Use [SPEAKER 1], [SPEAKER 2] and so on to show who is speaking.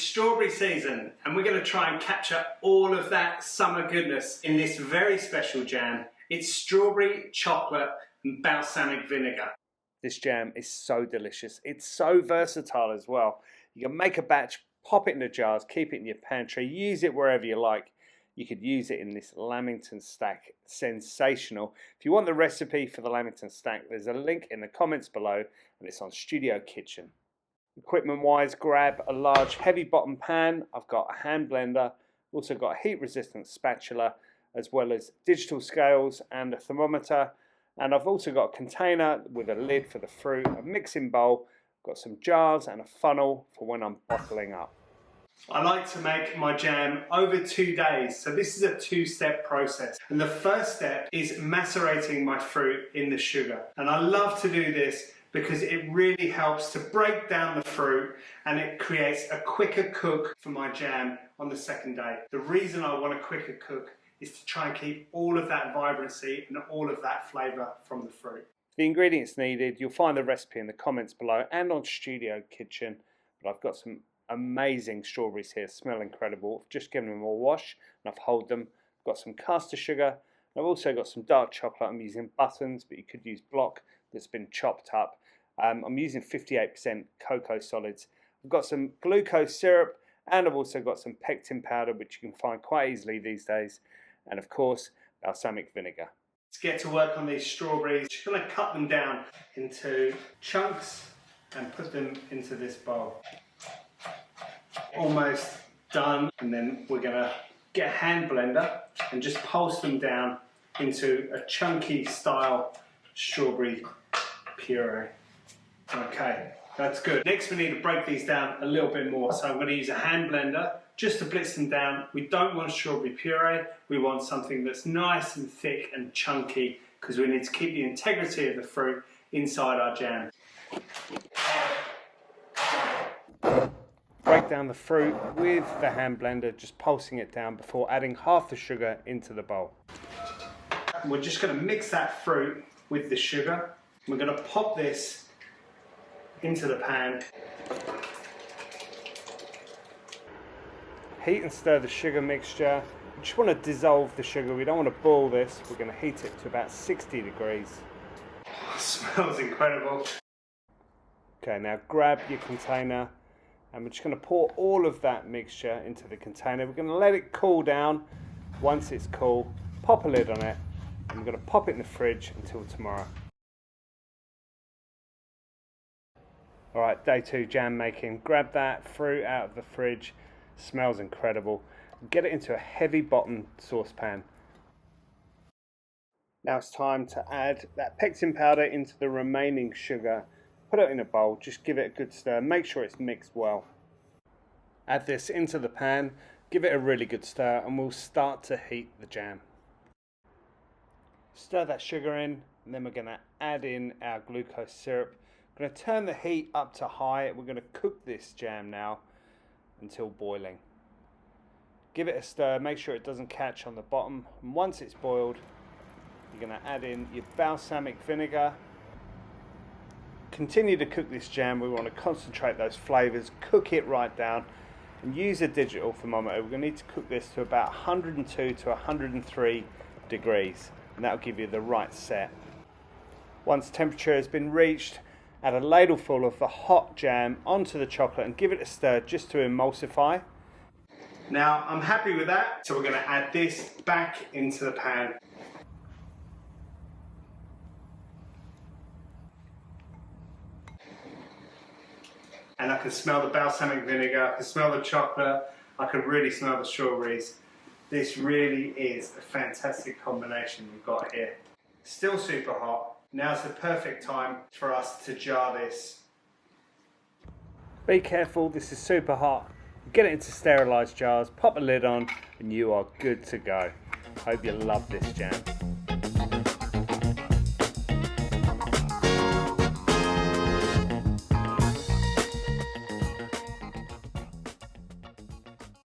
[SPEAKER 1] It's strawberry season and we're going to try and capture all of that summer goodness in this very special jam. It's strawberry, chocolate and balsamic vinegar. This jam is so delicious. It's so versatile as well. You can make a batch, pop it in the jars, keep it in your pantry, use it wherever you like. You could use it in this Lamington Stack. Sensational. If you want the recipe for the Lamington Stack, there's a link in the comments below and it's on Studio Kitchen. Equipment wise, grab a large heavy bottom pan. I've got a hand blender, also got a heat resistant spatula, as well as digital scales and a thermometer. And I've also got a container with a lid for the fruit, a mixing bowl, got some jars and a funnel for when I'm bottling up. I like to make my jam over 2 days, so this is a two-step process. And the first step is macerating my fruit in the sugar. And I love to do this because it really helps to break down the fruit and it creates a quicker cook for my jam on the second day. The reason I want a quicker cook is to try and keep all of that vibrancy and all of that flavour from the fruit. The ingredients needed, you'll find the recipe in the comments below and on Studio Kitchen. But I've got some amazing strawberries here, smell incredible. I've just given them a wash and I've hulled them. I've got some caster sugar. I've also got some dark chocolate. I'm using buttons, but you could use block that's been chopped up. I'm using 58% cocoa solids. I've got some glucose syrup and I've also got some pectin powder, which you can find quite easily these days. And of course, balsamic vinegar. Let's get to work on these strawberries. Just going to cut them down into chunks and put them into this bowl. Almost done. And then we're going to get a hand blender and just pulse them down into a chunky style strawberry puree. Okay, that's good. Next we need to break these down a little bit more. So I'm going to use a hand blender just to blitz them down. We don't want strawberry puree. We want something that's nice and thick and chunky because we need to keep the integrity of the fruit inside our jam. Break down the fruit with the hand blender, just pulsing it down before adding half the sugar into the bowl. We're just going to mix that fruit with the sugar. We're going to pop this into the pan. Heat and stir the sugar mixture. We just want to dissolve the sugar. We don't want to boil this. We're going to heat it to about 60 degrees. Oh, it smells incredible. Okay, now grab your container and we're just going to pour all of that mixture into the container. We're going to let it cool down. Once it's cool, pop a lid on it and we're going to pop it in the fridge until tomorrow. Alright, day 2 jam making. Grab that fruit out of the fridge. Smells incredible. Get it into a heavy bottom saucepan. Now it's time to add that pectin powder into the remaining sugar. Put it in a bowl, just give it a good stir. Make sure it's mixed well. Add this into the pan, give it a really good stir and we'll start to heat the jam. Stir that sugar in and then we're going to add in our glucose syrup. We're going to turn the heat up to high. We're going to cook this jam now until boiling. Give it a stir, make sure it doesn't catch on the bottom. And once it's boiled, you're going to add in your balsamic vinegar. Continue to cook this jam. We want to concentrate those flavours, cook it right down and use a digital thermometer. We're going to need to cook this to about 102 to 103 degrees and that'll give you the right set. Once temperature has been reached, add a ladleful of the hot jam onto the chocolate and give it a stir just to emulsify. Now I'm happy with that, so we're going to add this back into the pan. And I can smell the balsamic vinegar, I can smell the chocolate, I can really smell the strawberries. This really is a fantastic combination we've got here. Still super hot. Now's the perfect time for us to jar this. Be careful, this is super hot. Get it into sterilised jars, pop a lid on, and you are good to go. Hope you love this jam.